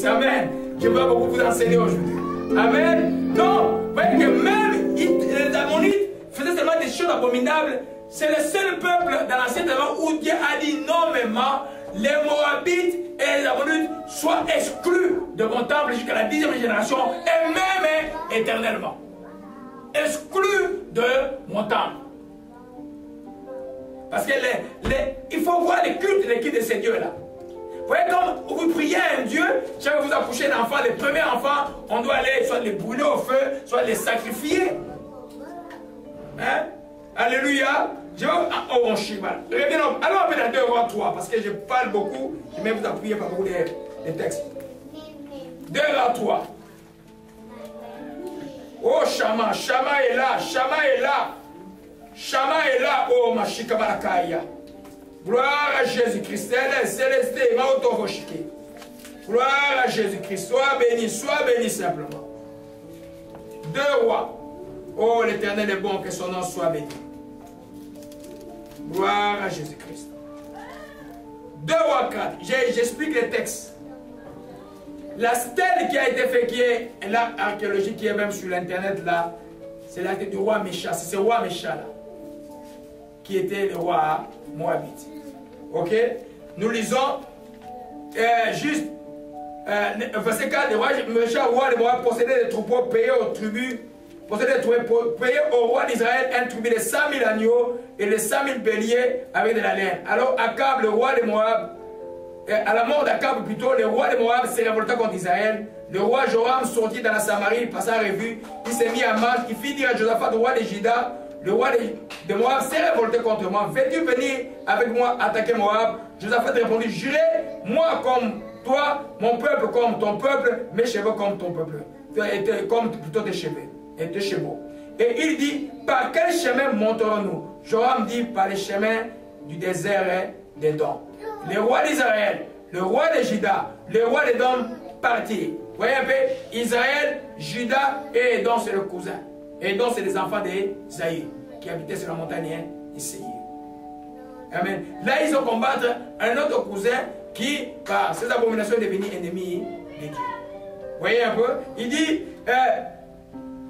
Amen. Je veux beaucoup vous enseigner aujourd'hui. Amen. Non, vous voyez que même les Ammonites faisaient seulement des choses abominables. C'est le seul peuple dans l'Ancien Testament où Dieu a dit non, les Moabites et les Ammonites soient exclus de mon temple jusqu'à la 10e génération et même éternellement. Exclus de mon temple. Parce que il faut voir les cultes de ces dieux-là. Vous voyez, quand vous priez à un Dieu, chaque fois que vous accouchez un enfant, les premiers enfants, on doit aller soit les brûler au feu, soit les sacrifier. Hein? Alléluia. Oh mon chimal. Allons un peu dans 2 Rois 3, parce que je parle beaucoup, je vais vous appuyer par beaucoup de textes. 2 Rois 3. Oh Shama, Shama est là, Shama est là. Shama est là, oh Mashika Barakaya. Gloire à Jésus-Christ. Célesté, Maotovoshike. Gloire à Jésus-Christ. Sois béni simplement. 2 Rois. Oh, l'Éternel est bon, que son nom soit béni. Gloire à Jésus-Christ. 2 Rois 4. J'explique les textes. La stèle qui a été faite, qui est l'archéologie qui est même sur l'internet là, c'est la tête du roi Mécha. C'est ce roi Mécha là, qui était le roi Moabite. Ok? Nous lisons juste verset 4, le roi Mécha, roi de Moab, possédait des troupeaux payés aux tribus, payés au roi d'Israël un tribut de 100 000 agneaux et de 100 000 béliers avec de la laine. Alors Akab, le roi de Moab, à la mort d'Akab plutôt, le roi de Moab s'est révolté contre Israël. Le roi Joram sortit dans la Samarie, il passa en revue, il s'est mis à marche, il fit dire à Josaphat, roi de Juda, le roi de Moab s'est révolté contre moi. Veux-tu venir avec moi attaquer Moab? Josaphat répondit, jurez, moi comme toi, mon peuple comme ton peuple, mes cheveux comme ton peuple. Comme plutôt tes cheveux et tes chevaux. Et il dit, par quel chemin monterons-nous? Joram dit, par les chemins du désert d'Édom. Le roi d'Israël, le roi de Juda, le roi d'Édom partit. Vous voyez un peu, Israël, Juda et Édom, c'est le cousin. Édom, c'est les enfants d'Isaïe qui habitaient sur la montagne d'Issaïe. Amen. Là, ils ont combattu un autre cousin qui, par ses abominations, est devenu ennemi de Dieu. Vous voyez un peu, il dit,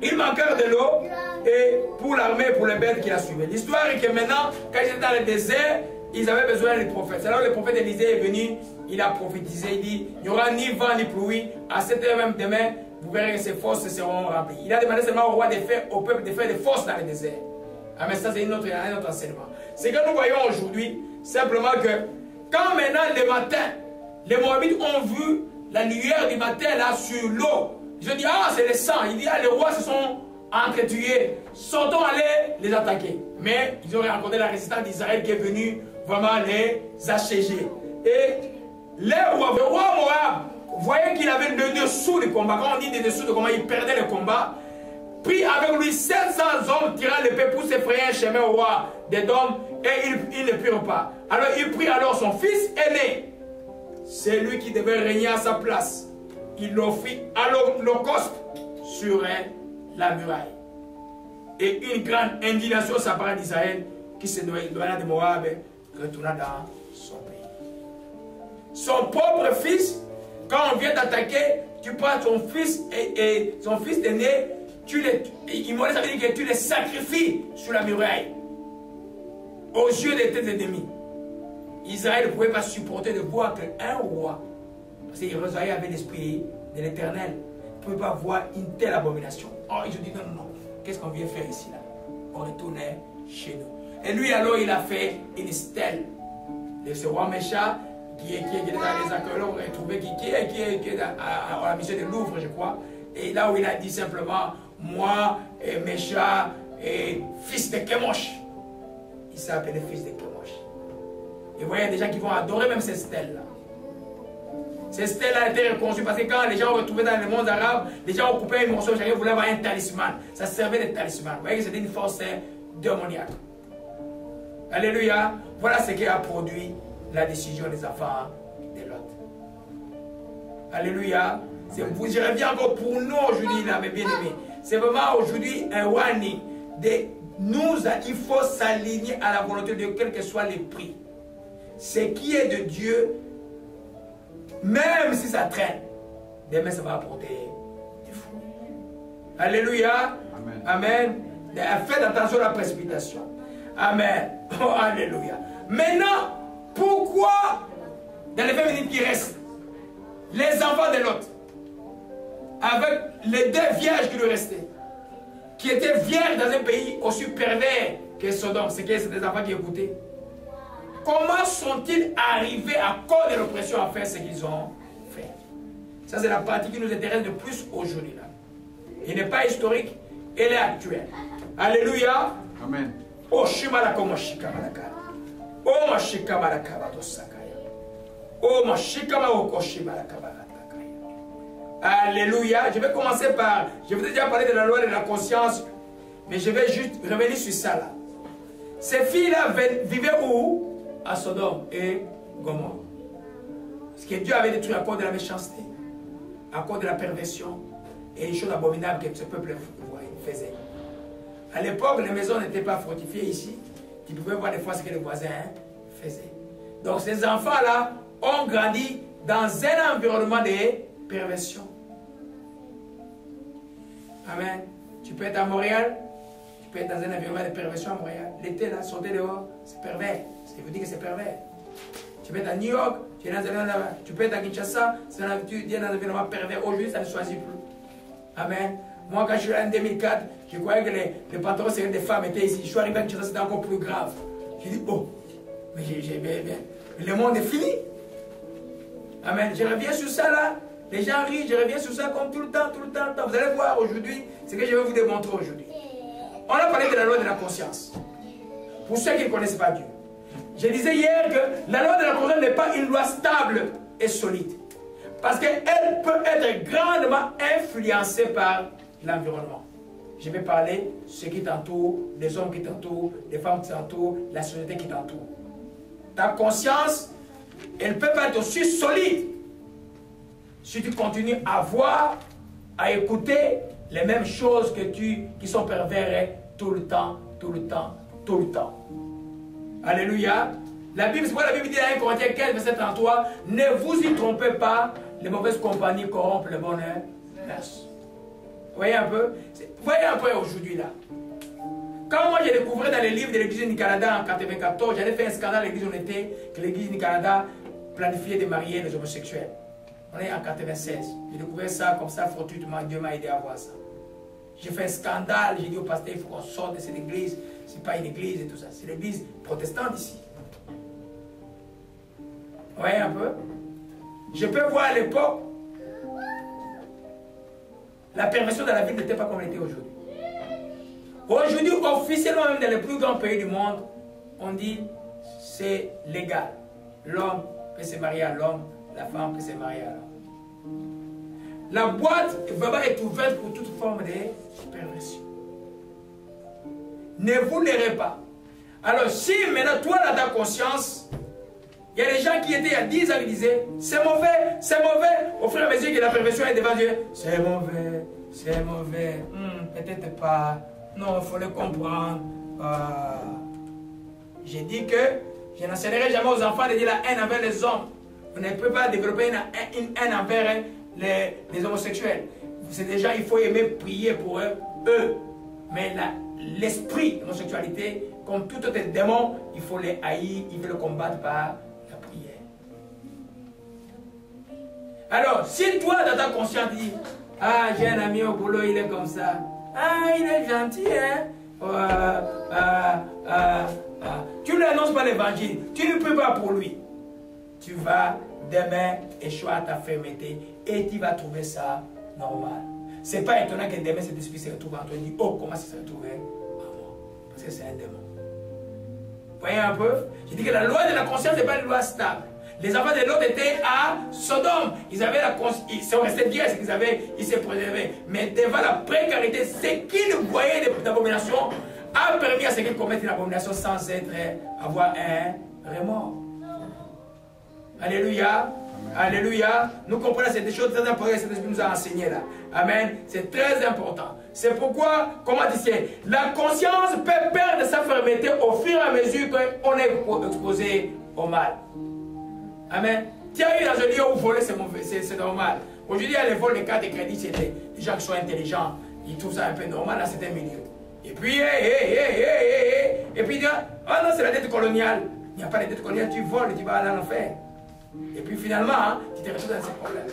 il manquait de l'eau et pour l'armée, pour les bêtes qui la suivaient. L'histoire est que maintenant, quand ils étaient dans le désert, ils avaient besoin des prophètes. Alors le prophète Élisée est venu, il a prophétisé, il dit, il n'y aura ni vent ni pluie, à cette heure même demain, vous verrez que ces forces seront remplies. Il a demandé seulement au roi de faire, au peuple de faire des forces dans le désert. Ah, mais ça c'est un autre enseignement. C'est que nous voyons aujourd'hui, simplement que, quand maintenant le matin, les Moabites ont vu la lueur du matin là sur l'eau, je dis, ah c'est le sang, il dit, ah les rois se sont entretués, sortons aller les attaquer. Mais ils ont rencontré la résistance d'Israël qui est venue vraiment les assiéger. Et le roi Moab, vous voyez qu'il avait le dessous du combat. Quand on dit le dessous du combat, il perdait le combat. Prit avec lui 700 hommes tirant l'épée pour se frayer un chemin au roi d'Édom et il ne purent pas. Alors il prit alors son fils aîné. C'est lui qui devait régner à sa place. Il l'offrit à l'holocauste sur la muraille. Et une grande indignation s'appara d'Israël qui se noya de Moab retourna dans son pays. Son propre fils, quand on vient d'attaquer, tu prends son fils et son fils aîné, ça veut dire que tu les sacrifies sur la muraille aux yeux de tes ennemis. Israël ne pouvait pas supporter de voir qu'un roi, parce qu'Israël avait l'esprit de l'Éternel, ne pouvait pas voir une telle abomination. Oh, ils ont dit non. Qu'est-ce qu'on vient faire ici là? On retournait chez nous. Et lui alors il a fait une stèle de ce roi Mécha qui est dans les archéologues et trouvé qui est à la mission de Louvre, je crois. Et là où il a dit simplement, moi et Mécha et fils de Kemosh. Il s'est appelé fils de Kemosh. Et vous voyez des gens qui vont adorer même ces stèles là. Ces stèles-là étaient reconstruites parce que quand les gens ont retrouvé dans le monde arabe, les gens ont coupé un morceau, chacun voulait avoir un talisman. Ça servait de talisman. Vous voyez que c'était une force démoniaque. Alléluia. Voilà ce qui a produit la décision des enfants de Lot. Alléluia. Je reviens encore pour nous aujourd'hui, là, mes bien-aimés. C'est vraiment aujourd'hui un warning. Il faut s'aligner à la volonté de Dieu, quel que soit les prix. Ce qui est de Dieu, même si ça traîne, demain ça va apporter des fruits. Alléluia. Amen. Amen. Faites attention à la précipitation. Amen. Oh, alléluia. Maintenant, pourquoi dans les 20 minutes qui restent, les enfants de Lot, avec les 2 vierges qui lui restaient, qui étaient vierges dans un pays aussi pervers que Sodome, c'est que c'est des enfants qui écoutaient. Comment sont-ils arrivés à cause de l'oppression à faire ce qu'ils ont fait? Ça, c'est la partie qui nous intéresse le plus aujourd'hui. Il n'est pas historique, elle est actuelle. Alléluia. Amen. Oh, Shimala Komoshika Malaka. Oh, Mashika Malaka Batosakaya. Oh, Mashika Maokoshima Malaka. Alléluia. Je vais commencer par... Je vous ai déjà parlé de la loi de la conscience, mais je vais juste revenir sur ça là. Ces filles-là vivaient où? À Sodome et Gomorrhe. Parce que Dieu avait détruit à cause de la méchanceté, à cause de la perversion et les choses abominables que ce peuple faisait. À l'époque, les maisons n'étaient pas fortifiées ici. Tu pouvais voir des fois ce que les voisins faisaient. Donc ces enfants-là ont grandi dans un environnement de perversion. Amen. Tu peux être à Montréal, tu peux être dans un environnement de perversion à Montréal. L'été, là, sortez dehors, c'est pervers. Ça veut dire que c'est pervers. Tu peux être à New York, tu es dans un environnement, tu peux être à Kinshasa, tu es dans un environnement pervers. Aujourd'hui, ça ne choisit plus. Amen. Moi, quand je suis allé en 2004, je croyais que les patrons seraient des femmes étaient ici. Je suis arrivé à Kinshasa, c'était encore plus grave. J'ai dit, oh, mais le monde est fini. Amen. Je reviens sur ça là. Les gens rient, je reviens sur ça comme tout le temps. Vous allez voir aujourd'hui ce que je vais vous démontrer aujourd'hui. On a parlé de la loi de la conscience. Pour ceux qui ne connaissent pas Dieu. Je disais hier que la loi de la conscience n'est pas une loi stable et solide. Parce qu'elle peut être grandement influencée par l'environnement. Je vais parler de ce qui t'entoure, des hommes qui t'entourent, des femmes qui t'entourent, la société qui t'entoure. Ta conscience, elle ne peut pas être aussi solide si tu continues à voir, à écouter les mêmes choses que qui sont pervers tout le temps. Alléluia. La Bible, c'est quoi la Bible dit dans 1 Corinthiens 15, verset 33, ne vous y trompez pas, les mauvaises compagnies corrompent le bonheur. Voyez un peu aujourd'hui là. Quand moi j'ai découvert dans les livres de l'église du Canada en 1994, j'avais fait un scandale à l'église où on était, que l'église du Canada planifiait de marier les homosexuels. On est en 1996. J'ai découvert ça comme ça fortuitement, Dieu m'a aidé à voir ça. J'ai fait un scandale, j'ai dit au pasteur, il faut qu'on sorte de cette église. Ce n'est pas une église et tout ça, c'est l'église protestante ici. Vous voyez un peu? Je peux voir à l'époque, la perversion de la vie n'était pas comme elle était aujourd'hui. Aujourd'hui, officiellement, même dans les plus grands pays du monde, on dit c'est légal. L'homme peut se marier à l'homme, la femme peut se marier à l'homme. La boîte est ouverte pour toute forme de perversion. Ne vous l'airez pas. Alors, si maintenant, toi, dans ta conscience, il y a des gens qui étaient il y a 10 ans qui disaient c'est mauvais, c'est mauvais. Au fur et à mesure que la perversion est devant Dieu, c'est mauvais, peut-être pas. Non, il faut le comprendre. J'ai dit que je n'enseignerai jamais aux enfants de dire la haine envers les hommes. Vous ne pouvez pas développer une haine envers les homosexuels. C'est déjà, il faut aimer prier pour eux. Mais l'esprit d'homosexualité, comme tout autre démon, il faut les haïr, il faut le combattre par la prière. Alors, si toi, dans ta conscience, tu dis, ah, j'ai un ami au boulot, il est comme ça. Ah, il est gentil, hein? Tu ne lui annonces pas l'évangile, tu ne peux pas pour lui. Tu vas demain échouer à ta fermeté et tu vas trouver ça normal. Ce n'est pas étonnant que demain cet esprit se retrouve en toi et dit, oh, comment ça s'est retrouvé en moi? Parce que c'est un démon. Vous voyez un peu? Je dis que la loi de la conscience n'est pas une loi stable. Les enfants de Lot étaient à Sodome. Ils avaient la conscience, ils sont restés bien, c'est qu'ils avaient, ils se préservaient. Mais devant la précarité, ce qu'ils voyaient d'abomination a permis à ceux qui commettent une abomination sans avoir un remords. Alléluia. Alléluia. Nous comprenons cette chose très importante que cet esprit nous a enseigné là. Amen. C'est très important. C'est pourquoi, comment dire, la conscience peut perdre sa fermeté au fur et à mesure qu'on est exposé au mal. Amen. Tu as eu dans un lieu où voler, c'est mauvais, c'est normal. Aujourd'hui, il y a les vols de cartes de crédit, c'est des gens qui sont intelligents. Ils trouvent ça un peu normal dans certains milieux. Et puis, et puis, ah non, c'est la dette coloniale. Il n'y a pas de dette coloniale, tu voles, tu vas aller en enfer. Et puis finalement, hein, tu te retrouves dans ces problèmes.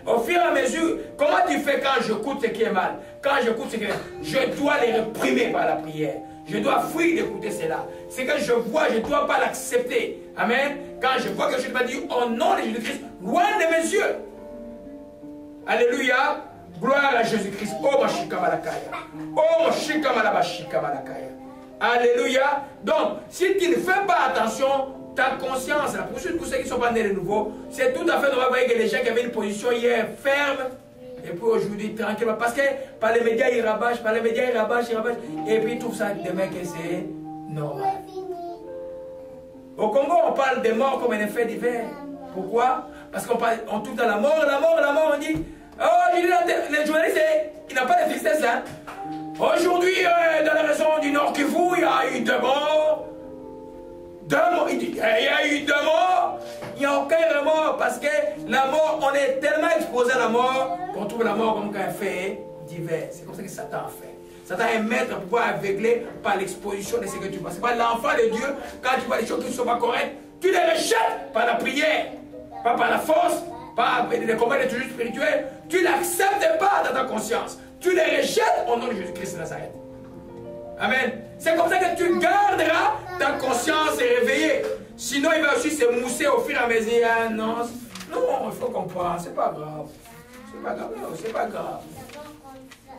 Au fur et à mesure, comment tu fais quand j'écoute ce qui est mal? Quand j'écoute ce qui est mal, je dois les réprimer par la prière. Je dois fuir d'écouter cela. Ce que je vois, je ne dois pas l'accepter. Amen. Quand je vois que je dois dire au nom de Jésus-Christ, loin de mes yeux. Alléluia. Gloire à Jésus-Christ. Oh, Mashika Malakaya. Oh, Mashika Malabashika Malakaya. Alléluia. Donc, si tu ne fais pas attention, ta conscience, pour ceux qui ne sont pas nés de nouveau, c'est tout à fait normal. Vous voyez que les gens qui avaient une position hier ferme, et puis aujourd'hui tranquillement, parce que par les médias ils rabâchent, par les médias ils rabâchent, et puis ils trouvent ça demain que c'est normal. Au Congo, on parle des morts comme un effet divers. Pourquoi? Parce qu'on trouve dans la mort, on dit, oh, les journalistes, il n'a pas de tristesse là. Aujourd'hui, dans la région du Nord Kivu, il y a eu deux morts. Il dit, il y a eu deux morts. Il n'y a aucun remords parce que la mort, on est tellement exposé à la mort qu'on trouve la mort comme un fait divers. C'est comme ça que Satan a fait. Satan est maître pour pouvoir aveugler par l'exposition de ce que tu vois. C'est pas l'enfant de Dieu, quand tu vois des choses qui ne sont pas correctes, tu les rejettes par la prière, pas par la force, pas par les combats de toujours spirituels. Tu ne l'acceptes pas dans ta conscience. Tu les rejettes au nom de Jésus-Christ de Nazareth. Amen. C'est comme ça que tu garderas ta conscience réveillée. Sinon, il va aussi se mousser au fur et à mesure. Ah, non, il faut comprendre. C'est pas grave. C'est pas grave. Non, c'est pas grave.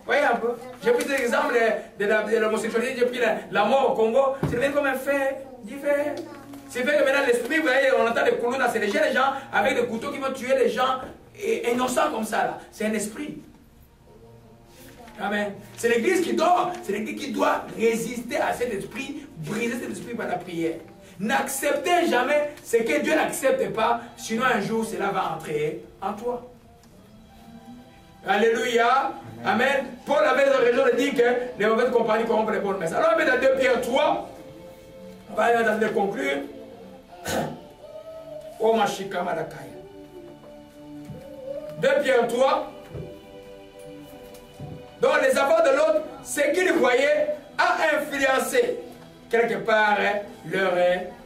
Voyez un peu. J'ai pris des exemples de l'homosexualité. J'ai pris la mort au Congo. C'est devenu comme un fait divers. C'est vrai que maintenant, l'esprit, vous voyez, on entend des couloirs, c'est les gens avec des couteaux qui vont tuer les gens innocents comme ça. Là. C'est un esprit. Amen. C'est l'église qui dort. C'est l'église qui doit résister à cet esprit, briser cet esprit par la prière. N'acceptez jamais ce que Dieu n'accepte pas, sinon un jour cela va entrer en toi. Alléluia. Amen. Paul avait raison de dire que les mauvaises compagnies corrompent les bonnes messages. Alors on va mettre dans 2 Pierre 3. On va aller conclure. Oh Mashika Malakaya. 2 Pierre 3. Donc les avoirs de l'autre, ce qu'ils voyaient a influencé quelque part leur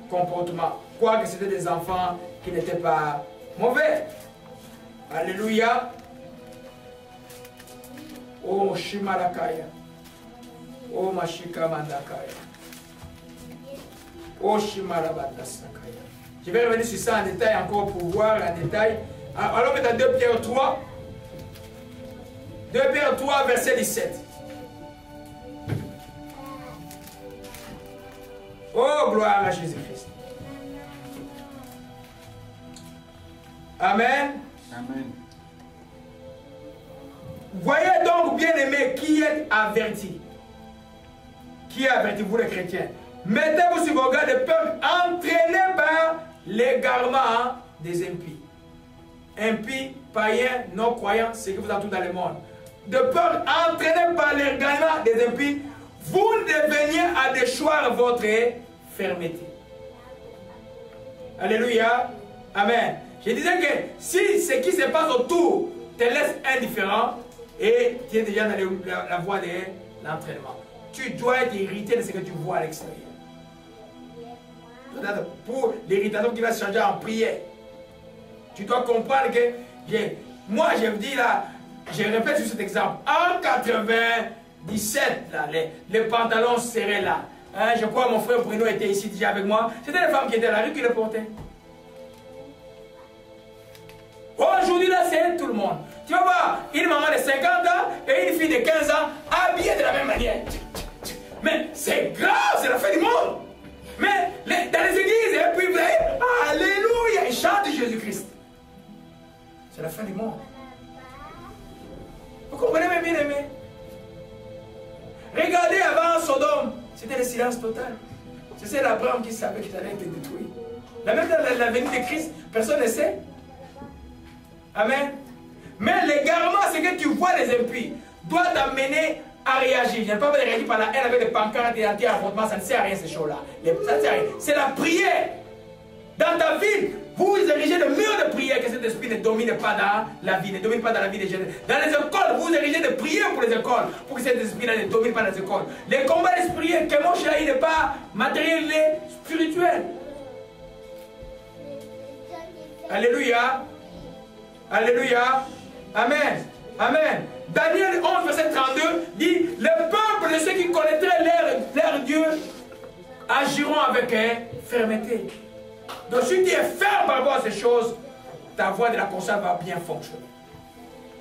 comportement. Quoique c'était des enfants qui n'étaient pas mauvais. Alléluia. Oh Shimalakaya. Oh Mashika Mandakaya. Oh Shimalabatasakaya. Je vais revenir sur ça en détail encore pour voir en détail. Alors on met dans 2 Pierre 3. 2 Pierre 3, verset 17. Oh, gloire à Jésus-Christ. Amen. Amen. Voyez donc, bien-aimés, qui est averti. Qui est averti, vous les chrétiens. Mettez-vous sur vos gardes de peuple entraînés par l'égarement des impies. Impies, païens, non-croyants, c'est que vous avez tout dans le monde. De peur entraînés par l'égarement des impies, vous deveniez à déchoir votre fermeté. Alléluia. Amen. Je disais que si ce qui se passe autour te laisse indifférent et tu es déjà dans la voie de l'entraînement, tu dois être irrité de ce que tu vois à l'extérieur. Pour l'irritation qui va se changer en prière. Tu dois comprendre que moi je vous dis là, je répète sur cet exemple. En 97, là, les pantalons serrés là. Hein, je crois que mon frère Bruno était ici déjà avec moi. C'était les femmes qui étaient à la rue qui le portaient. Aujourd'hui là, c'est tout le monde. Tu vas voir une maman de 50 ans et une fille de 15 ans habillées de la même manière. Mais c'est grave, c'est la fin du monde. Mais dans les églises, et puis vous voyez, alléluia, ils chantent Jésus-Christ. C'est la fin du monde. Vous comprenez mes bien-aimés? Regardez avant Sodome, c'était le silence total. C'est l'Abraham qui savait qu'il allait être détruit. Même dans la venue de Christ, personne ne sait. Amen. Mais l'égarement, c'est que tu vois les impies, doit t'amener à réagir. Je n'ai pas besoin de réagir par la haine avec des pancartes et anti-affrontement, ça ne sert à rien ces choses-là. Ça ne sert à rien. C'est la prière. Dans ta ville, Vous érigez le mur de prière que cet esprit ne domine pas dans la vie, ne domine pas dans la vie des jeunes. Dans les écoles, vous érigez de prières pour les écoles, pour que cet esprit-là ne domine pas dans les écoles. Les combats d'esprit, que mon chéri n'est pas matériel, il est spirituel. Alléluia. Alléluia. Amen. Amen. Daniel 11, verset 32 dit, le peuple de ceux qui connaîtraient leur Dieu agiront avec fermeté. Donc si tu es ferme par rapport à ces choses, ta voie de la conscience va bien fonctionner.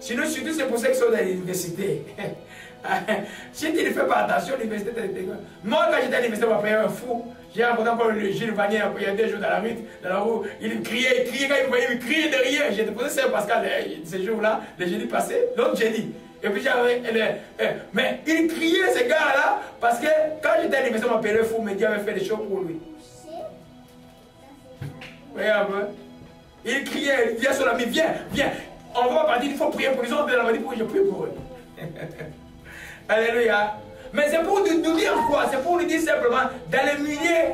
Sinon, surtout c'est pour ça qu'ils sont dans l'université. Si tu ne fais pas attention, l'université, moi quand j'étais à l'université, on m'a payé un fou. J'ai rencontré encore le Gilles Vanier, il y a 2 jours dans la rue, il criait, quand il me voyait, il criait derrière. J'ai déposé Saint Pascal ces jours-là, le jeudi passé, l'autre jeudi. Et puis j'avais, mais il criait ce gars-là, parce que quand j'étais à l'université, on m'a payé un fou, mais Dieu avait fait des choses pour lui. Regarde, il criait, il vient sur l'ami, viens, viens. On va partir, il faut prier pour les autres. On m'a dit, je prie pour eux. Alléluia. Mais c'est pour nous dire quoi? C'est pour nous dire simplement, dans le milieu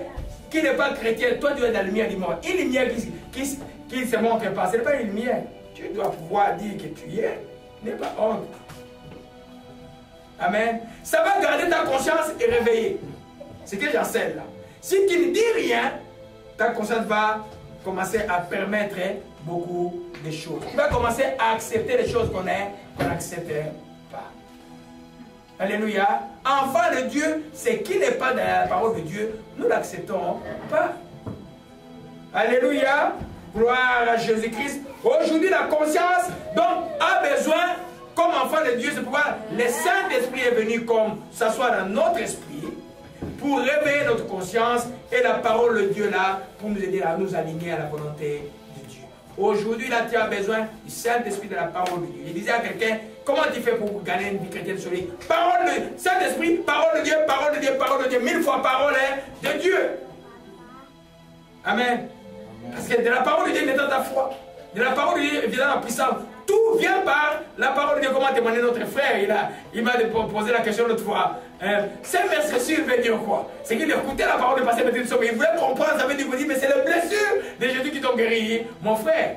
qui n'est pas chrétien, toi tu es dans la lumière du monde. Une lumière qui ne se montre pas, ce n'est pas une lumière. Tu dois pouvoir dire que tu y es. N'aie pas honte. Amen. Ça va garder ta conscience et réveiller. C'est ce que j'enseigne là. Si tu ne dis rien, ta conscience va commencer à permettre beaucoup de choses. Tu vas commencer à accepter les choses qu'on n'accepte pas. Alléluia. Enfant de Dieu, ce qui n'est pas dans la parole de Dieu, nous l'acceptons pas. Alléluia. Gloire à Jésus-Christ. Aujourd'hui, la conscience donc a besoin, comme enfant de Dieu, c'est pourquoi le Saint-Esprit est venu comme s'asseoir dans notre esprit pour réveiller notre conscience et la parole de Dieu là pour nous aider à nous aligner à la volonté de Dieu. Aujourd'hui, là, tu as besoin du Saint-Esprit, de la parole de Dieu. Je disais à quelqu'un, comment tu fais pour gagner une vie chrétienne solide? Parole de Saint-Esprit, parole de Dieu, parole de Dieu, parole de Dieu, 1000 fois parole de Dieu. Amen. Parce que de la parole de Dieu vient dans ta foi. De la parole de Dieu vient dans la puissance. Tout vient par la parole de Dieu. Comment témoigner notre frère? Il m'a posé la question l'autre fois. C'est maître sûr veut dire quoi? C'est qu'il écoutait la parole de pasteur Médine Sobe. Il voulait comprendre, ça veut dire, mais c'est les blessures de Jésus qui t'ont guéri, mon frère.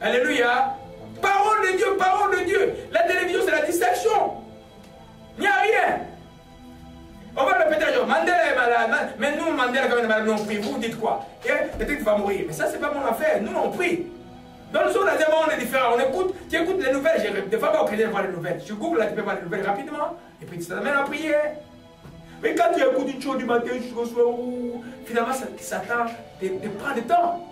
Alléluia. Parole de Dieu, parole de Dieu. La télévision, c'est la distraction. Il n'y a rien. On va répéter un jour, Mandela est malade, mais nous, Mandela, quand on est malade, nous on prie. Vous dites quoi? Peut-être qu'il va mourir. Mais ça, c'est pas mon affaire. Nous, on prie. Dans le son, on est différent. On écoute, tu écoutes les nouvelles. Des fois, pas au crédit de voir les nouvelles. Tu googles, là, tu peux voir les nouvelles rapidement. Et puis, tu t'amènes à prier. Mais quand tu écoutes une chose du matin jusqu'au soir, finalement, ça te prend du temps.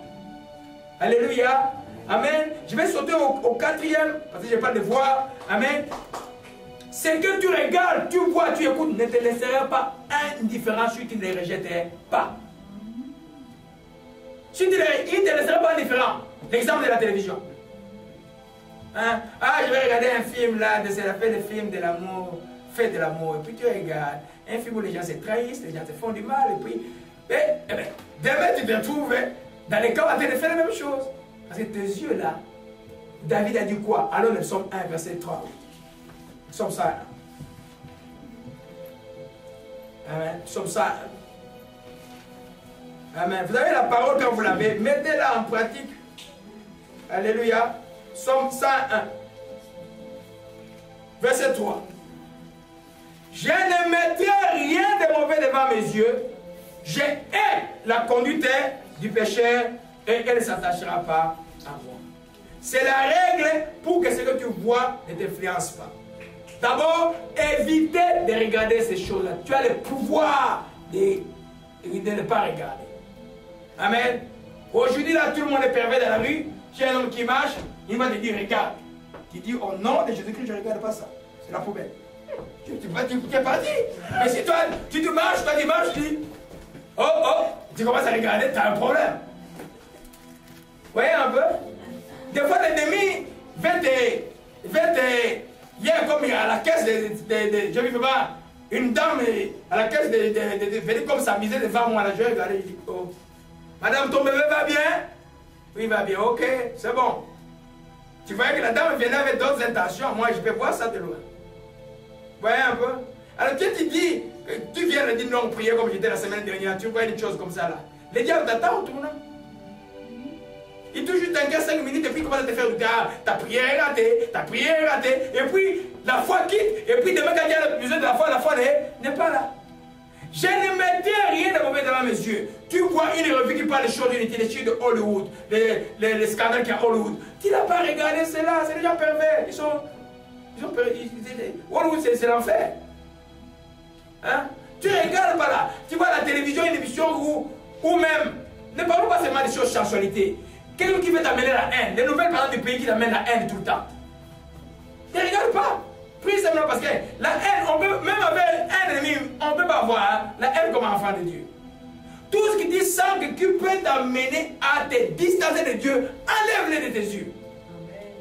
Alléluia. Amen. Je vais sauter au 4e, parce que je n'ai pas de voix. Amen. C'est que tu regardes, tu vois, tu écoutes, ne te laisserai pas indifférent si tu ne les rejettes pas. Si tu il ne te laissera pas indifférent. L'exemple de la télévision. Hein? Ah, je vais regarder un film là, c'est la fin des films de l'amour, fête de l'amour. Et puis tu regardes un film où les gens se trahissent, les gens te font du mal. Et puis, demain tu te retrouves dans les cas où tu fais la même chose. Parce que tes yeux là, David a dit quoi? Alors le psaume 1, verset 3. Psaume 101. Amen. Psaume 101. Amen. Vous avez la parole quand vous l'avez, mettez-la en pratique. Alléluia. Psaume 101. Verset 3. Je ne mettrai rien de mauvais devant mes yeux. Je hais la conduite du pécheur et elle ne s'attachera pas à moi. C'est la règle pour que ce que tu vois ne t'influence pas. D'abord, évitez de regarder ces choses-là. Tu as le pouvoir de ne pas regarder. Amen. Aujourd'hui, là, tout le monde est pervers dans la rue. Tu as un homme qui marche, il va te dire, regarde. Tu dis, au nom de Jésus-Christ, je ne regarde pas ça. C'est la poubelle. Tu es parti. Mais si toi, tu te marches, toi, tu marches, tu dis, oh, oh, tu commences à regarder, tu as un problème. Vous voyez un peu? Des fois, l'ennemi va te... Hier, comme à la caisse je ne sais pas, une dame à la caisse venir comme s'amuser devant moi. Je regardais, je dis, oh, madame, ton bébé va bien? Oui, il va bien, ok, c'est bon. Tu voyais que la dame venait avec d'autres intentions. Moi, je peux voir ça de loin. Vous voyez un peu? Alors, tu te dis, tu viens de dire non, prier comme j'étais la semaine dernière, tu vois des choses comme ça là. Le diable t'attend en tournant. Il touche juste un gars 5 minutes et puis il commence à te faire douter. Ah, ta prière est ratée, ta prière est ratée. Et puis la foi quitte. Et puis demain quand il y a besoin de la foi n'est pas là. Je ne mettais rien de mauvais devant mes yeux. Tu vois une revue qui parle des choses inutiles de Hollywood, les scandales qu'il y a à Hollywood. Tu n'as pas regardé cela, c'est des gens pervers. Hollywood, c'est l'enfer. Hein? Tu regardes pas là. Tu vois la télévision, une émission où même, ne parlons pas seulement des choses de sensualité. Quelqu'un qui veut t'amener la haine. Les nouvelles parents du pays qui t'amènent la haine tout le temps. Ne regarde pas. Prie simplement parce que la haine, on peut, même avec un ennemi, on ne peut pas voir la haine comme enfant de Dieu. Tout ce qui dit sans que tu peux t'amener à te distancer de Dieu, enlève-le de tes yeux.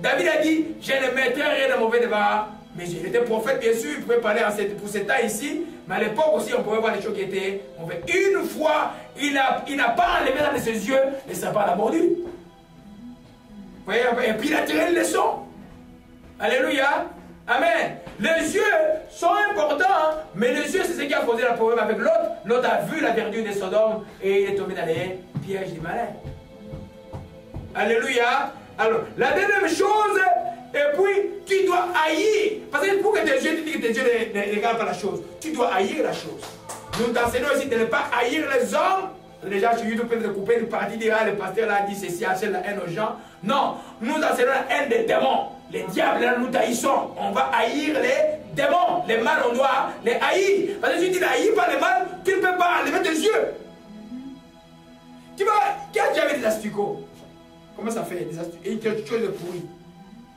David a dit, je ne mettrai rien de mauvais devant mes yeux. Il était prophète, bien sûr, il pouvait parler pour ce temps ici, mais à l'époque aussi, on pouvait voir les choses qui étaient mauvaises. Une fois, il n'a pas enlevé dans ses yeux, le serpent l'a mordu. Vous voyez, et puis il a tiré une leçon. Alléluia. Amen. Les yeux sont importants, mais les yeux, c'est ce qui a posé le problème avec l'autre. L'autre a vu la verdure de Sodome et il est tombé dans les pièges du malin. Alléluia. Alors, la deuxième chose, et puis, tu dois haïr. Parce que pour que tes yeux, tu dis que tes yeux ne regardent pas la chose, tu dois haïr la chose. Nous t'enseignons aussi de ne pas haïr les hommes. Les gens sur YouTube peuvent te couper une partie, dire, ah, le pasteur là dit ceci, c'est la haine aux gens. Non, nous enseignons la haine des démons. Les diables, là, nous haïssons. On va haïr les démons. Les mal, on doit les haïr. Parce que si tu n'haïs pas les mal, tu ne peux pas enlever tes yeux. Tu vois, qui a déjà vu des asticots? Comment ça fait des asticots? Et quelque chose de pourri.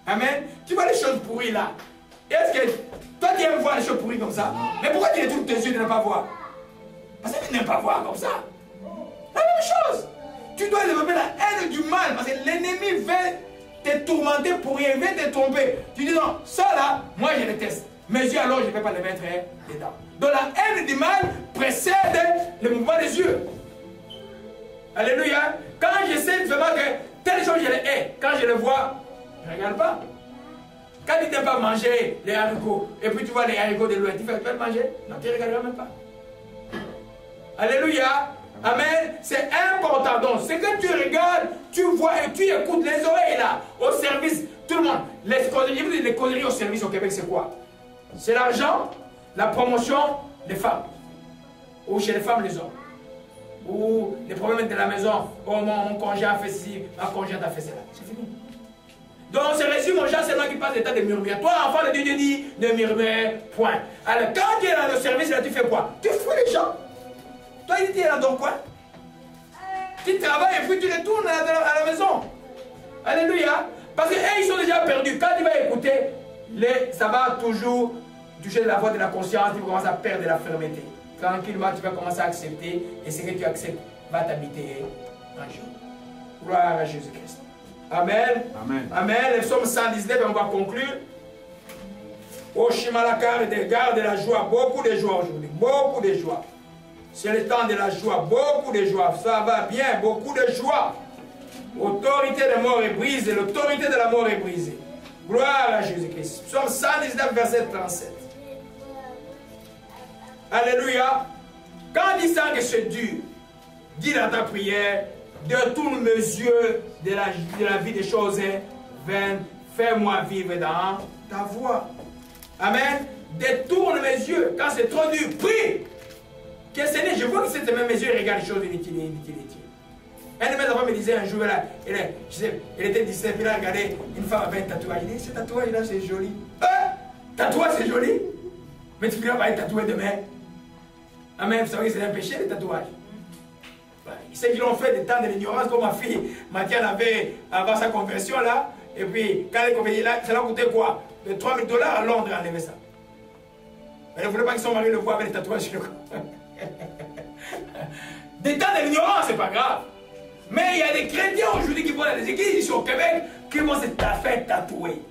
Amen. Tu vois les choses pourries là. Est-ce que toi tu aimes voir les choses pourries comme ça? Mais pourquoi tu détournes tes yeux de ne pas voir? Parce que tu n'aimes pas voir comme ça. La même chose. Tu dois développer la haine du mal. Parce que l'ennemi veut te tourmenter pour rien, veut te tromper. Tu dis non, ça là, moi je déteste. Mes yeux alors je ne vais pas les mettre dedans. Donc la haine du mal précède le mouvement des yeux. Alléluia. Quand j'essaie de faire que telle chose je les hais, quand je les vois, je ne regarde pas. Quand tu n'aimes pas manger les haricots, et puis tu vois les haricots de loin, tu vas le manger? Non, tu ne regarderas même pas. Alléluia. Amen. C'est important. Donc, ce que tu regardes, tu vois et tu écoutes, les oreilles là, au service, tout le monde. Les conneries au service au Québec, c'est quoi? C'est l'argent, la promotion des femmes. Ou chez les femmes, les hommes. Ou les problèmes de la maison. Oh, mon congé a fait ci, ma congé a fait cela. C'est fini. Donc, on se résume aux gens seulement qui passent l'état de murmure. Toi, enfant de Dieu, Dieu dit, ne murmure point. Alors, quand tu es dans le service, là, tu fais quoi? Tu fous les gens. Toi, tu es dans ton coin. Tu travailles et puis tu retournes à la maison. Alléluia. Parce qu'ils ils sont déjà perdus. Quand tu vas écouter, ça va toujours toucher la voix de la conscience. Tu vas commencer à perdre de la fermeté. Tranquillement, tu vas commencer à accepter. Et ce que tu acceptes va t'habiter un jour. Gloire à Jésus-Christ. Amen. Amen. Amen. Le psaume 119, on va conclure. Au Shimalakar, garde de la joie. Beaucoup de joie aujourd'hui. Beaucoup de joie. C'est le temps de la joie, beaucoup de joie, ça va bien, beaucoup de joie. L'autorité de mort est brisée, l'autorité de la mort est brisée. Gloire à Jésus-Christ. Psaume 119, verset 37. Alléluia. Quand il sent que c'est dur, dis dans ta prière, détourne mes yeux de la vie des choses vaines, fais-moi vivre dans ta voie. Amen. Détourne mes yeux, quand c'est trop dur, prie. Je vois que c'est même mes yeux regardent les choses inutiles. Un de mes enfants me disait un jour, là, elle était 17, il a regardé une femme avec un tatouage. Il dit, ce tatouage là c'est joli. Tatouage c'est joli? Mais tu ne vas pas être tatoué demain. Amen, vous savez que c'est un péché le tatouage. Ceux qui l'ont fait des temps de l'ignorance, comme ma fille, Mathiane avait avant sa conversion là, et puis quand elle est convertie là, ça l'a coûté quoi? De 3 000 $ à Londres à enlever ça. Elle ne voulait pas que son mari le voie avec les tatouages sur le corps. Des temps de l'ignorance, c'est pas grave. Mais il y a des chrétiens aujourd'hui qui vont dans les églises ici au Québec qui vont se faire tatouer.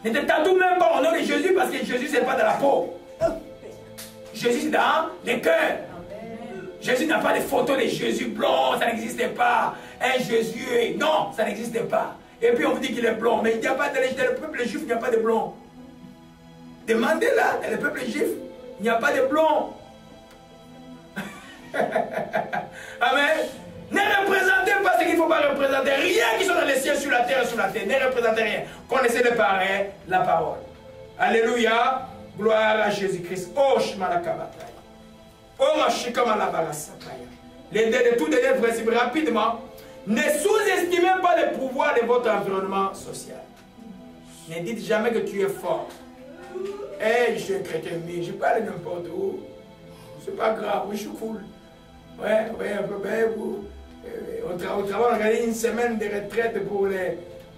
Ne te tatoue même pas au nom de Jésus parce que Jésus c'est pas dans la peau. Jésus c'est dans le cœur. Jésus n'a pas de photo de Jésus blond, ça n'existe pas. Un Jésus, non, ça n'existe pas. Et puis on vous dit qu'il est blond, mais il n'y a pas dans le peuple juif, il n'y a pas de blond. Demandez là, dans le peuple juif, il n'y a pas de blond. Amen. Ne représentez pas ce qu'il ne faut pas représenter. Rien sur la terre ne représentez rien. Connaissez le pareil, la parole. Alléluia. Gloire à Jésus-Christ. Oh, Shmalakabataya. Oh, Shikamalabarassataya. Les tout dernier principe, rapidement. Ne sous-estimez pas le pouvoir de votre environnement social. Ne dites jamais que tu es fort. Hey, je suis un chrétien, mais je parle n'importe où. C'est pas grave, oui, je suis cool. Ouais, un peu bien. Au travail, on a gagné une semaine de retraite pour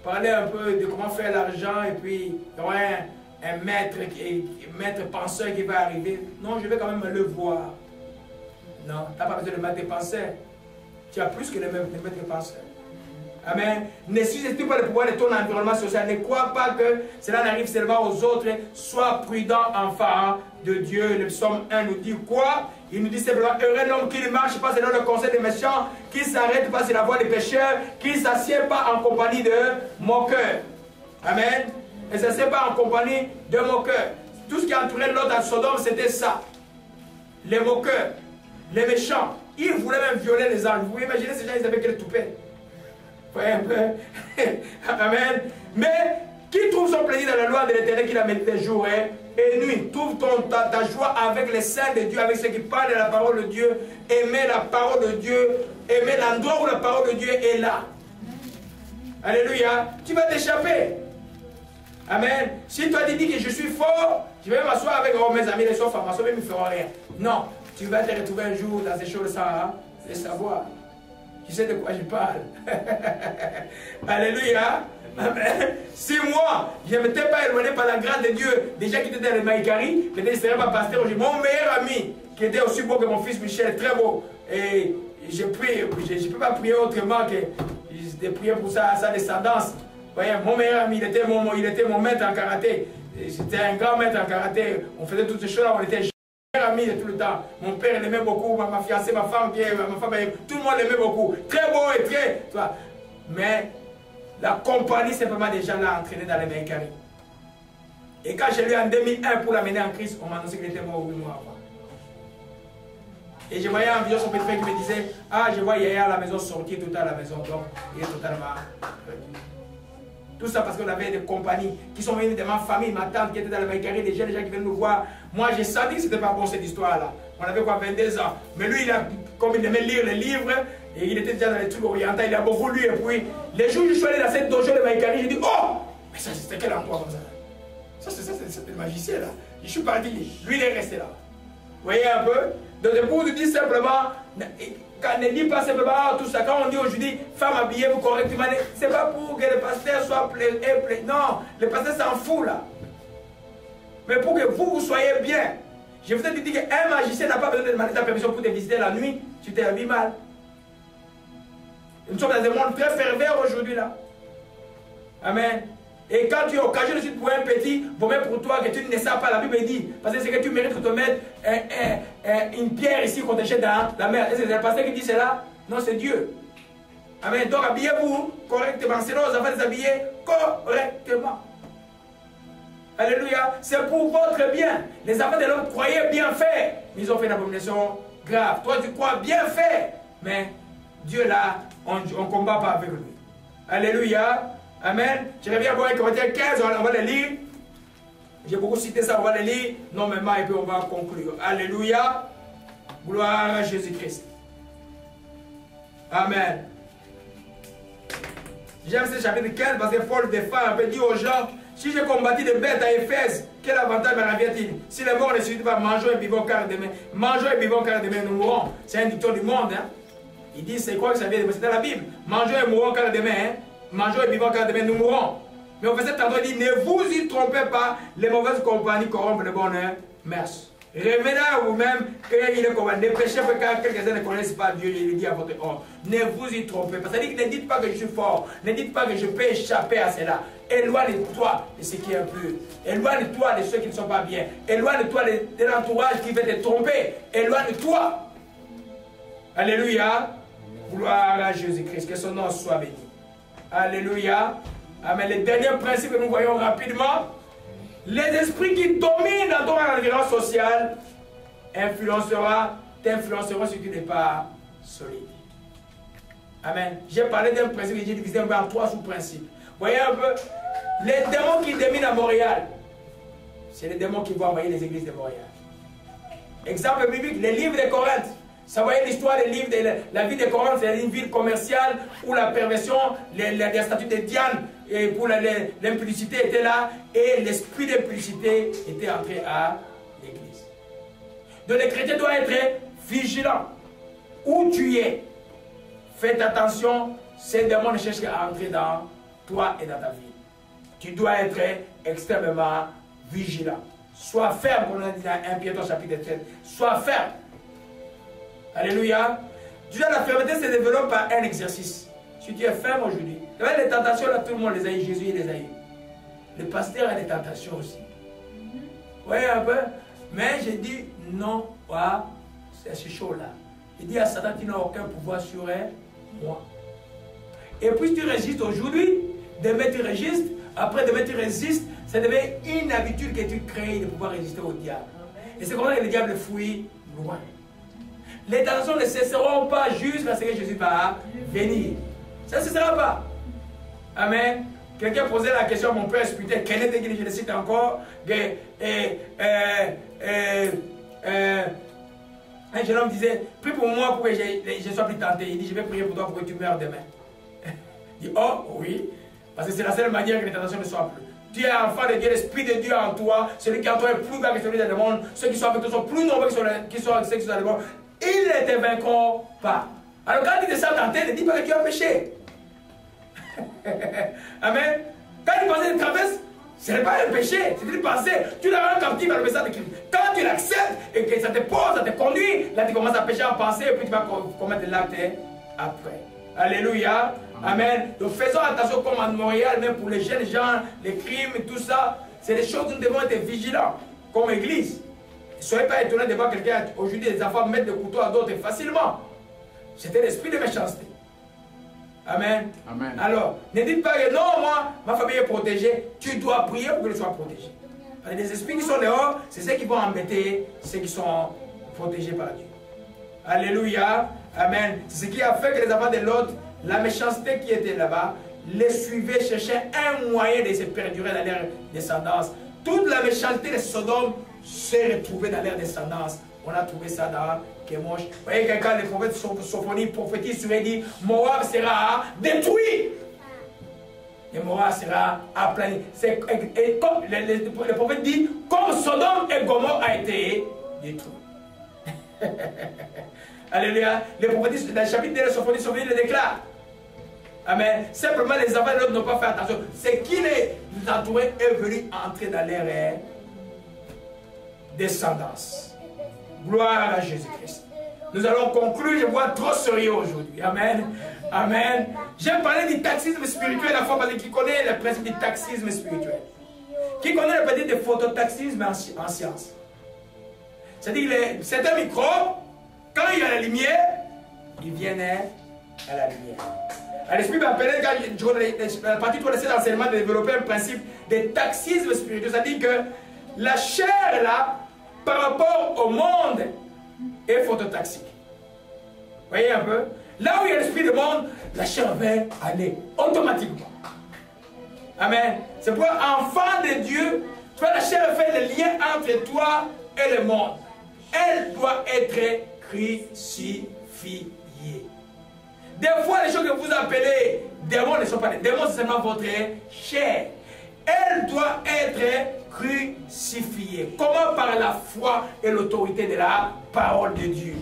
parler un peu de comment faire l'argent. Et puis, ouais, un maître penseur qui va arriver. Non, je vais quand même le voir. Non, tu n'as pas besoin de maître penseur. Tu as plus que le maître penseur. Amen. Ne sous-estime pas le pouvoir de ton environnement social. Ne crois pas que cela n'arrive seulement aux autres. Sois prudent, enfant de Dieu. Le psaume 1 nous dit quoi? Il nous dit simplement, heureux l'homme qui ne marche pas selon le conseil des méchants, qui ne s'arrête pas sur la voie des pécheurs, qui ne s'assied pas en compagnie de moqueurs. Amen. Et ne s'assied pas en compagnie de moqueurs. Tout ce qui entourait l'autre à Sodome, c'était ça. Les moqueurs, les méchants. Ils voulaient même violer les anges. Vous pouvez imaginer ces gens, ils avaient quel toupet. Amen. Mais qui trouve son plaisir dans la loi de l'Éternel qu'il a médité jour et nuit? Trouve ta joie avec les saints de Dieu, avec ceux qui parlent de la parole de Dieu. Aimer la parole de Dieu. Aimer l'endroit où la parole de Dieu est là. Alléluia. Tu vas t'échapper. Amen. Si toi tu dis que je suis fort, je vais m'asseoir avec mes amis, les soeurs, ma soeur, ils ne me feront rien. Non. Tu vas te retrouver un jour dans ces choses sans les savoir. Tu sais de quoi je parle. Alléluia. Amen. Si moi, je ne m'étais pas éloigné par la grâce de Dieu, déjà qui était dans le Maïkari, peut-être je ne serais pas pasteur aujourd'hui. Mon meilleur ami, qui était aussi beau que mon fils Michel, très beau. Et je ne peux pas prier autrement que de prier pour sa descendance. Voyez, mon meilleur ami, il était mon maître en karaté. C'était un grand maître en karaté. On faisait toutes ces choses-là, on était ami de tout le temps. Mon père l'aimait beaucoup, ma fiancée, ma femme, tout le monde l'aimait beaucoup. Très beau et très. Tu vois. Mais la compagnie, simplement des gens l'a entraîné dans les Maïkari. Et quand j'ai lu en 2001 pour l'amener en Christ, on m'a annoncé qu'il était mort 8 mois avant. Et je voyais en vision son petit frère qui me disait, ah, je vois Yaya à la maison sortir tout à la maison. Donc, il est totalement. Tout ça parce qu'on avait des compagnies qui sont venues de ma famille, ma tante qui était dans le Maïkari, des gens qui viennent nous voir. Moi, j'ai senti que ce n'était pas bon cette histoire-là. On avait quoi, 22 ans. Mais lui, comme il aimait lire les livres, et il était déjà dans les trucs orientaux, il a beaucoup lu. Et puis, les jours où je suis allé dans cette dojo de Maïkari, j'ai dit, oh, mais ça, c'était quel endroit comme ça? C'est le magicien là. Je suis parti, lui, il est resté là. Vous voyez un peu? Donc, pour vous dire simplement, ne dis pas simplement tout ça. Quand on dit aujourd'hui, femme habillez-vous correctement, ce n'est pas pour que le pasteur soit plaît. Non, le pasteur s'en fout là. Mais pour que vous soyez bien. Je vous ai dit qu'un magicien n'a pas besoin de demander ta permission pour te visiter la nuit. Tu t'es habillé mal. Nous sommes dans un monde très pervers aujourd'hui là. Amen. Et quand tu es occasionné pour un petit, vaut mieux pour toi que tu ne sais pas, la Bible dit, parce que c'est que tu mérites de te mettre une pierre ici qu'on te jette dans la mer. Est-ce que c'est le pasteur qui dit cela? Non, c'est Dieu. Amen. Donc habillez-vous correctement. Sinon, vous allez s'habiller correctement. Alléluia. C'est pour votre bien. Les enfants de l'homme croyaient bien faire, mais ils ont fait une abomination grave. Toi, tu crois bien faire, mais Dieu là, on ne combat pas avec lui. Alléluia. Amen. Je reviens à voir Corinthiens 15, on va le lire. J'ai beaucoup cité ça, on va le lire normalement et puis on va conclure. Alléluia. Gloire à Jésus-Christ. Amen. J'aime ce chapitre 15 parce que Paul défend un peu, dit aux gens, si j'ai combattu des bêtes à Éphèse, quel avantage me revient-il? Si les morts ne suffisent pas, mangeons et buvons car demain. Mangeons et buvons car demain nous mourrons. C'est un dicton du monde. Hein? Il dit, c'est quoi que ça vient de... C'est dans la Bible. Mangeons et mourrons car demain. Hein? Mangeons et buvons car demain nous mourrons. Mais au verset 32, il dit, ne vous y trompez pas, les mauvaises compagnies corrompent le bonheur. Merci. Revenez à vous-même qu'il est combattu. Ne péchez pas car quelques-uns ne connaissent pas Dieu, je le dis à votre ordre. Ne vous y trompez pas. C'est-à-dire que ne dites pas que je suis fort. Ne dites pas que je peux échapper à cela. Éloigne-toi de ce qui est impur. Éloigne-toi de ceux qui ne sont pas bien. Éloigne-toi de l'entourage qui veut te tromper. Éloigne-toi. Alléluia. Gloire à Jésus-Christ. Que son nom soit béni. Alléluia. Amen. Le dernier principe que nous voyons rapidement. Les esprits qui dominent dans ton environnement social t'influenceront si tu n'es pas solide. Amen. J'ai parlé d'un principe que j'ai divisé en 3 sous-principes. Voyez un peu, les démons qui dominent à Montréal, c'est les démons qui vont envoyer les églises de Montréal. Exemple biblique, les livres de Corinthe. Ça voyez l'histoire des livres, la vie de Corinthe, c'est une ville commerciale où la perversion, les statues de Diane et pour l'impudicité étaient là et l'esprit d'impudicité était entré à l'église. Donc les chrétiens doivent être vigilants. Où tu es, faites attention, ces démons ne cherchent qu'à entrer dans toi et dans ta vie. Tu dois être extrêmement vigilant. Sois ferme, comme on a dit dans 1 Pierre chapitre 7. Sois ferme. Alléluia. Déjà, la fermeté se développe par un exercice. Si tu es ferme aujourd'hui, les tentations, là, tout le monde les a eu. Jésus les a eu. Le pasteur a des tentations aussi. Vous voyez un peu? Mais j'ai dit non à ces choses-là. Il dit à Satan, tu n'as aucun pouvoir sur moi. Et puis tu résistes aujourd'hui, demain tu résistes, après demain tu résistes, ça devient une habitude que tu crées de pouvoir résister au diable. Et c'est comme ça que le diable fuit loin. Les tentations ne cesseront pas jusqu'à ce que Jésus va venir. Ça ne cessera pas. Amen. Quelqu'un posait la question à mon père spirituel, Kenneth, je le cite encore, un jeune homme disait, prie pour moi pour que je sois plus tenté. Il dit, je vais prier pour toi pour que tu meurs demain. Il dit, oh oui, parce que c'est la seule manière que les tentations ne soient plus. Tu es enfant de Dieu, l'Esprit de Dieu en toi, celui qui en toi est plus grand que celui dans le monde, ceux qui sont avec toi sont plus nombreux que ceux qui sont dans le monde. Ils ne te vaincront pas. Alors quand il te sent tenté, ne dis pas que tu as péché. Amen. Quand il pensait de traverse, ce n'est pas un péché, c'est une pensée. Tu l'as rendu captif à l'obéissance de Christ. Quand tu l'acceptes et que ça te pose, ça te conduit, là tu commences à pécher en pensée et puis tu vas commettre l'acte après. Alléluia. Amen. Donc faisons attention comme à Montréal, même pour les jeunes gens, les crimes, tout ça. C'est des choses où nous devons être vigilants comme église. Ne soyez pas étonnés de voir quelqu'un, aujourd'hui des enfants mettre des couteaux à d'autres facilement. C'était l'esprit de méchanceté. Amen. Amen. Alors, ne dites pas que non, moi, ma famille est protégée. Tu dois prier pour qu'elle soit protégée. Parce que les esprits qui sont dehors, c'est ceux qui vont embêter ceux qui sont protégés par Dieu. Alléluia. Amen. C'est ce qui a fait que les enfants de l'autre, la méchanceté qui était là-bas, les suivaient, cherchaient un moyen de se perdurer dans leur descendance. Toute la méchanceté de Sodome s'est retrouvée dans leur descendance. On a trouvé ça dans Kemosh. Vous voyez, quand le prophète Sophonie prophétise, il dit Moab sera détruit. Et Moab sera aplani. Et comme le prophète dit, comme Sodome et Gomorrhe a été détruit. Alléluia. Le prophète, dans le chapitre 2 de Sophonie le déclare. Amen. Simplement, les enfants de l'autre n'ont pas fait attention. C'est qui les entourés est venu entrer dans leur descendance. Gloire à Jésus-Christ. Nous allons conclure, je vois trop sérieux aujourd'hui. Amen. Amen. J'aime parler du taxisme spirituel à la fois parce qu'il connaît le principe du taxisme spirituel. Qui connaît le principe du phototaxisme en science. C'est-à-dire que certains microbes, quand il y a la lumière, ils viennent à la lumière. L'esprit m'a appelé, quand la partie 3 de cet enseignement, de développer un principe de taxisme spirituel. C'est-à-dire que la chair là, par rapport au monde, est phototaxique. Vous voyez un peu? Là où il y a l'esprit du monde, la chair va aller automatiquement. Amen. C'est pour enfant de Dieu, toi la chair fait le lien entre toi et le monde. Elle doit être crucifiée. Des fois, les choses que vous appelez démons ne sont pas des démons, c'est seulement votre chair. Elle doit être crucifiée. Comment? Par la foi et l'autorité de la parole de Dieu.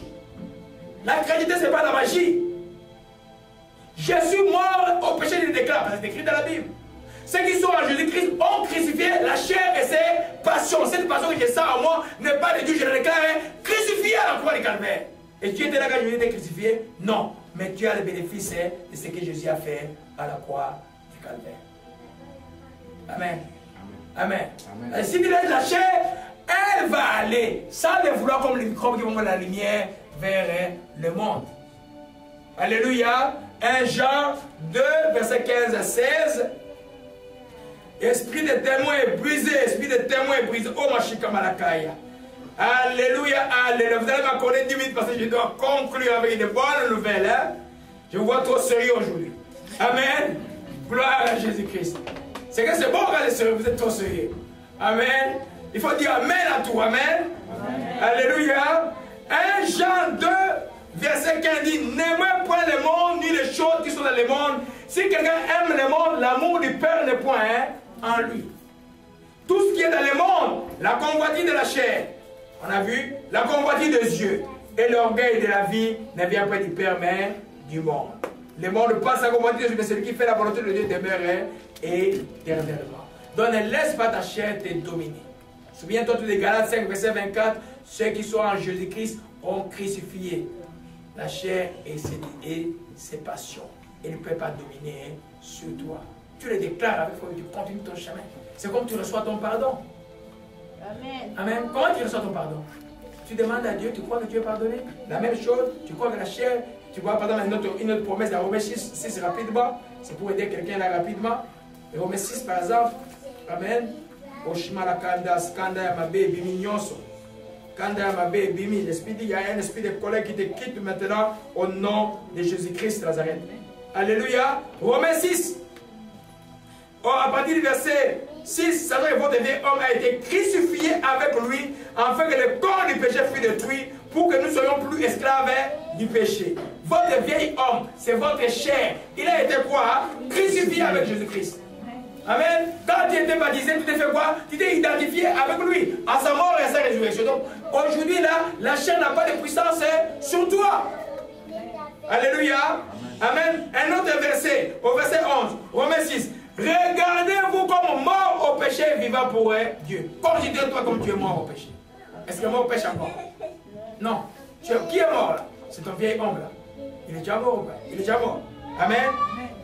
La chrétienté, ce n'est pas la magie. Je suis mort au péché, il déclare, parce que c'est écrit dans la Bible. Ceux qui sont en Jésus-Christ ont crucifié la chair et ses passions. Cette passion que je sens en moi n'est pas de Dieu, je la déclare crucifiée à la croix du Calvaire. Et tu étais là quand Jésus était crucifié? Non. Mais tu as le bénéfice de ce que Jésus a fait à la croix du Calvaire. Amen. Amen. Amen. Et si tu laisses la chair, elle va aller, sans le vouloir, comme les microbes qui vont voir la lumière vers le monde. Alléluia. 1 Jean 2, verset 15 à 16. Esprit de témoin est brisé, esprit de témoin est brisé. Oh, Machika Malakaya. Alléluia, alléluia. Vous allez m'accorder 10 minutes parce que je dois conclure avec de bonnes nouvelles. Hein? Je vous vois trop sérieux aujourd'hui. Amen. Gloire à Jésus-Christ. C'est que c'est bon quand les sœurs, vous êtes trop sérieux. Amen. Il faut dire Amen à tout. Amen. Amen. Alléluia. 1 Jean 2, verset 15 dit, n'aimez point le monde, ni les choses qui sont dans le monde. Si quelqu'un aime le monde, l'amour du Père n'est point en lui. Tout ce qui est dans le monde, la convoitise de la chair, on a vu, la convoitise des yeux et l'orgueil de la vie ne vient pas du Père, mais du monde. Le monde passe à convoitise, mais celui qui fait la volonté de Dieu demeure éternellement. Donc ne laisse pas ta chair te dominer. Souviens-toi de Galates 5, verset 24, ceux qui sont en Jésus-Christ ont crucifié la chair et ses passions. Il ne peut pas dominer sur toi. Tu le déclares avec foi et tu continues ton chemin. C'est comme tu reçois ton pardon. Amen. Amen. Comment tu reçois ton pardon? Tu demandes à Dieu, tu crois que tu es pardonné? La même chose, tu crois que la chair, tu vois, par exemple, une autre promesse, la Romains 6 rapidement, c'est pour aider quelqu'un là rapidement. Romains 6 par exemple, Amen. Oshimala kanda, skanda ya mabe, bimi nyonso. Kanda ya mabe, bimi. L'esprit dit, il y a un esprit de colère qui te quitte maintenant au nom de Jésus-Christ Nazareth. Alléluia. Romains 6. Oh, à partir du verset 6, Satan et votre vieil homme a été crucifié avec lui, afin que le corps du péché fût détruit, pour que nous ne soyons plus esclaves du péché. Votre vieil homme, c'est votre chair. Il a été quoi? Crucifié avec Jésus-Christ. Amen. Quand tu étais baptisé, tu t'es fait quoi? Tu t'es identifié avec lui, à sa mort et à sa résurrection. Donc, aujourd'hui, là, la chair n'a pas de puissance sur toi. Alléluia. Amen. Un autre verset, au verset 11, Romains 6. Regardez-vous comme mort au péché, vivant pour Dieu. Considère-toi comme tu es mort au péché. Est-ce que mort pêche encore? Non. Qui est mort là? C'est ton vieil homme là. Il est déjà mort ou pas? Il est déjà mort. Amen.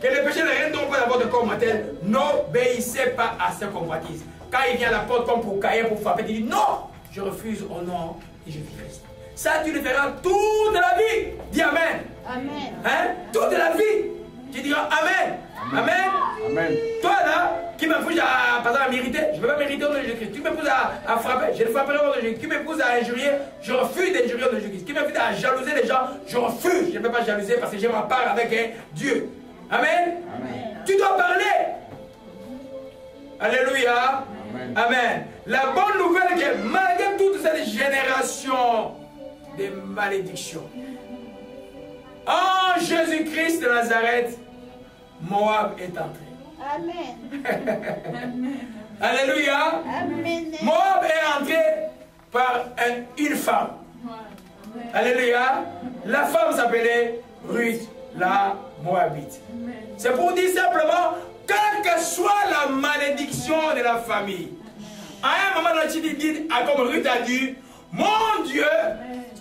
Que le péché ne règne donc pas dans votre corps mortel. N'obéissez pas à ses convoitises. Quand il vient à la porte comme pour cailler, pour frapper, il dit non, je refuse au nom de Jésus-Christ. Ça, tu le feras toute la vie. Dis Amen. Amen. Hein? Toute la vie. Tu diras Amen. Amen. Amen. Toi là, qui me pousse à mériter, je ne peux pas mériter au nom de Jésus-Christ. Tu me pousses à frapper, je ne frapperai au nom de Jésus-Christ. Qui me pousse à injurier, je refuse d'injurier au nom de Jésus-Christ. Qui me pousse à jalouser les gens, je refuse. Je ne peux pas jalouser parce que j'ai ma part avec Dieu. Amen. Amen. Tu dois parler. Alléluia. Amen. Amen. La bonne nouvelle est que malgré toute cette génération de malédictions, en Jésus-Christ de Nazareth, Moab est entré. Amen. Alléluia. Amen. Moab est entré par une femme. Amen. Alléluia. La femme s'appelait Ruth, la Moabite. C'est pour dire simplement, quelle que soit la malédiction de la famille, à un moment donné, tu dis, comme Ruth a dit, mon Dieu,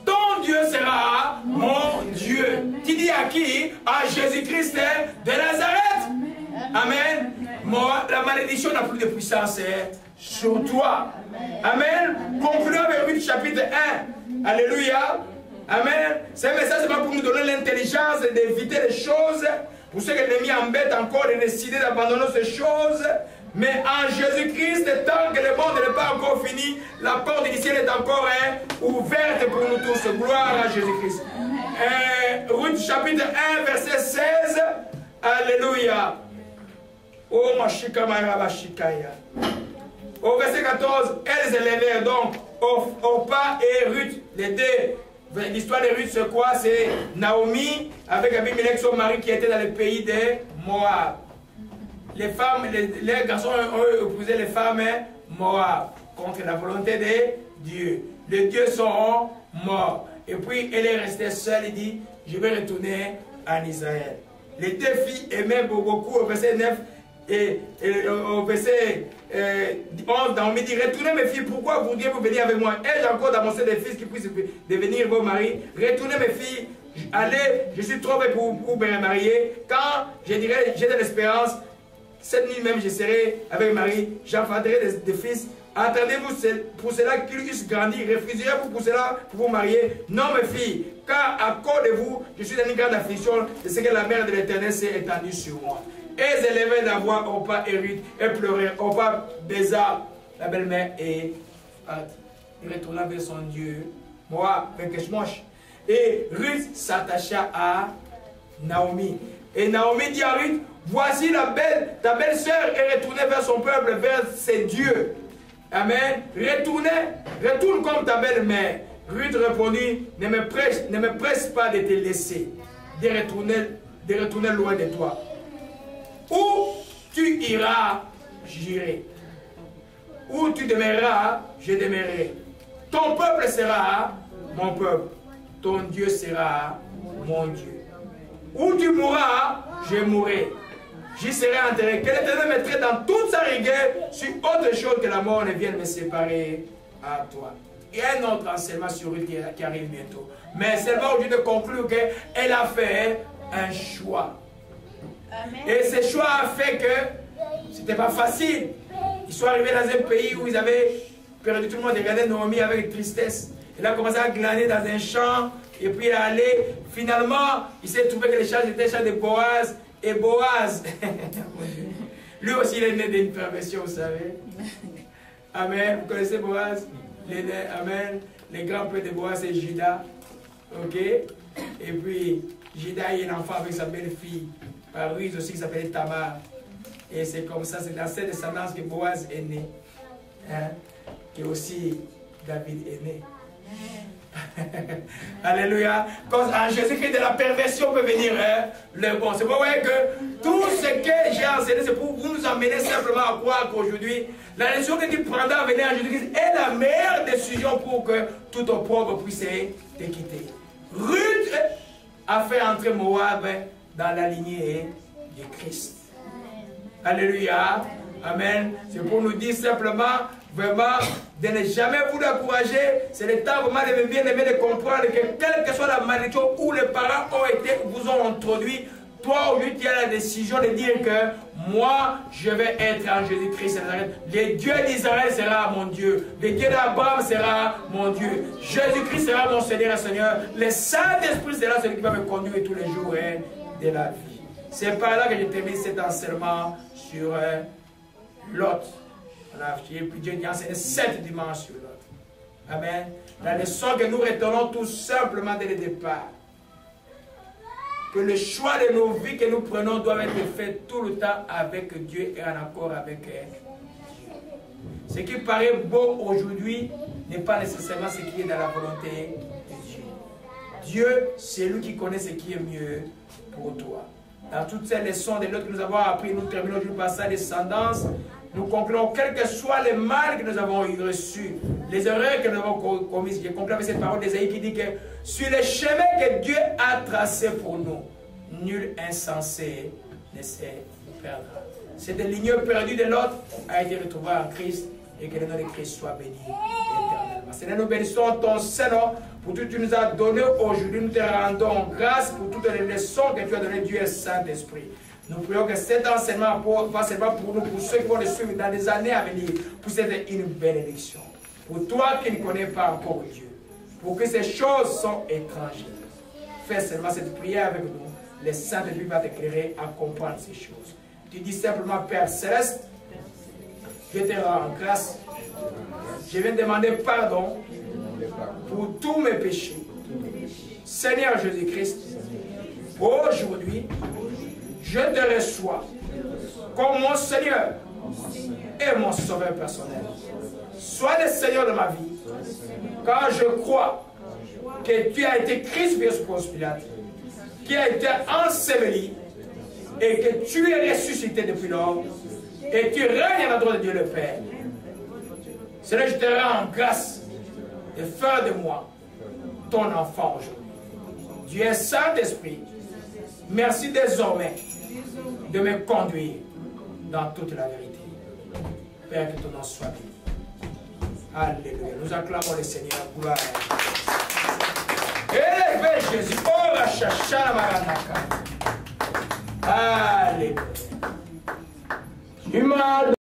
ton Dieu sera mon Dieu. Tu dis à qui? À Jésus-Christ de Nazareth. Amen. La malédiction n'a plus de puissance sur toi. Amen. Concluons avec Ruth chapitre 1. Alléluia. Amen. Ce message, c'est pas pour nous donner l'intelligence d'éviter les choses. Pour ceux que l'ennemi embête encore de décider d'abandonner ces choses. Mais en Jésus-Christ, tant que le monde n'est pas encore fini, la porte du ciel est encore ouverte pour nous tous. Gloire à Jésus-Christ. Ruth chapitre 1, verset 16. Alléluia. Oh, ma chikamara shikaya. Au verset 14, elles élevèrent donc Orpa et Ruth, les deux. L'histoire de Ruth, c'est quoi? C'est Naomi avec Abimelech, son mari, qui était dans le pays de Moab. Les femmes, les garçons ont épousé les femmes Moab contre la volonté de Dieu. Les dieux sont morts. Et puis elle est restée seule et dit, je vais retourner en Israël. Les deux filles aimaient beaucoup au verset 9 et au verset 11, Naomi dit, retournez mes filles, pourquoi vous voudriez vous venir avec moi? Ai-je encore d'annoncer des fils qui puissent devenir vos maris? Retournez mes filles, allez, je suis trop vieille pour me marier. Quand je dirai, j'ai de l'espérance, cette nuit même je serai avec Marie, j'enfanterai des fils. Attendez-vous pour cela qu'ils eussent grandi, refusez-vous pour cela pour vous marier? Non mes filles, car à cause de vous, je suis dans une grande affliction de ce que la mère de l'Éternel s'est étendue sur moi. Elles élevaient la voix Orpa et Ruth et pleuraient. Orpa baisa la belle-mère et il retourna vers son Dieu. Moi, Bekeshmosh. Et Ruth s'attacha à Naomi. Et Naomi dit à Ruth, Voici ta belle-sœur est retournée vers son peuple, vers ses dieux. Amen. Retourne comme ta belle-mère. Ruth répondit, ne me presse pas de te laisser, de retourner loin de toi. Où tu iras, j'irai. Où tu demeureras, je demeurerai. Ton peuple sera mon peuple. Ton Dieu sera mon Dieu. Où tu mourras, je mourrai. J'y serai enterré. Que l'Éternel mettrait dans toute sa rigueur sur autre chose que la mort ne vienne me séparer à toi. Il y a un autre enseignement sur Ruth qui arrive bientôt. Mais seulement aujourd'hui de conclure qu'elle a fait un choix. Amen. Et ce choix a fait que ce n'était pas facile. Ils sont arrivés dans un pays où ils avaient perdu tout le monde. Ils regardaient Naomi avec tristesse. Il a commencé à glaner dans un champ. Et puis il est allé. Finalement, il s'est trouvé que les champs étaient les champs de Boaz. Et Boaz, lui aussi il est né d'une perversion, vous savez. Amen. Vous connaissez Boaz? Amen. Les grands-pères de Boaz, c'est Judas. Ok? Et puis, Judas, il a un enfant avec sa belle-fille. Par Ruth aussi, qui s'appelait Tamar. Et c'est comme ça, c'est dans cette descendance que Boaz est né. Hein? Et aussi, David est né. Alléluia. En Jésus-Christ, de la perversion peut venir le bon. C'est pour vous que tout ce que j'ai enseigné, c'est pour vous nous amener simplement à croire qu'aujourd'hui, la décision que tu prendras à venir à Jésus-Christ est la meilleure décision pour que tout opprobre puisse te quitter. Ruth a fait entrer Moab dans la lignée de Christ. Alléluia. Amen. C'est pour nous dire simplement, vraiment, de ne jamais vous encourager. C'est le temps vraiment de bien aimer de comprendre que quelle que soit la malédiction où les parents vous ont introduit, toi aujourd'hui tu as la décision de dire que moi je vais être en Jésus-Christ. Le Dieu d'Israël sera mon Dieu. Le Dieu d'Abraham sera mon Dieu. Jésus-Christ sera mon Seigneur et Seigneur. Le Saint-Esprit sera celui qui va me conduire tous les jours de la vie. C'est par là que je termine cet enseignement sur Lot. Puis Dieu dit enseigner 7 dimanches sur Lot. Amen. La leçon que nous retenons tout simplement dès le départ. Que le choix de nos vies que nous prenons doit être fait tout le temps avec Dieu et en accord avec Dieu. Ce qui paraît beau aujourd'hui n'est pas nécessairement ce qui est dans la volonté de Dieu. Dieu, c'est lui qui connaît ce qui est mieux pour toi. Dans toutes ces leçons de l'autre que nous avons appris, nous terminons aujourd'hui par sa descendance. Nous concluons, quel que soit le mal que nous avons reçu, les erreurs que nous avons commises. J'ai conclu avec cette parole d'Ésaïe qui dit que sur le chemin que Dieu a tracé pour nous, nul insensé ne se perdra. Cette lignée perdue de l'autre a été retrouvée en Christ et que le nom de Christ soit béni éternellement. Seigneur, nous bénissons ton Saint-Nom pour tout ce que tu nous as donné aujourd'hui. Nous te rendons grâce pour toutes les leçons que tu as données, Dieu et Saint-Esprit. Nous prions que cet enseignement, pas seulement pour nous, pour ceux qui vont le suivre dans les années à venir, puisse être une bénédiction. Pour toi qui ne connais pas encore Dieu, pour que ces choses sont étrangères. Fais seulement cette prière avec nous. Le Saint-Esprit va t'éclairer à comprendre ces choses. Tu dis simplement, Père Céleste, je te rends grâce. Je viens demander pardon pour tous mes péchés. Seigneur Jésus-Christ, aujourd'hui, je te reçois comme mon Seigneur et mon Sauveur personnel. Sois le Seigneur de ma vie, car je crois que tu as été crucifié sur Ponce Pilate, qui a été enseveli et que tu es ressuscité depuis lors et tu règnes à la droite de Dieu le Père. Seigneur, je te rends grâce et fais de moi ton enfant aujourd'hui. Dieu est Saint-Esprit, merci désormais de me conduire dans toute la vérité. Père, que ton nom soit béni. Alléluia. Nous acclamons le Seigneur. Gloire. Élevez Jésus. Oh, la chacha, Alléluia. Tu m'as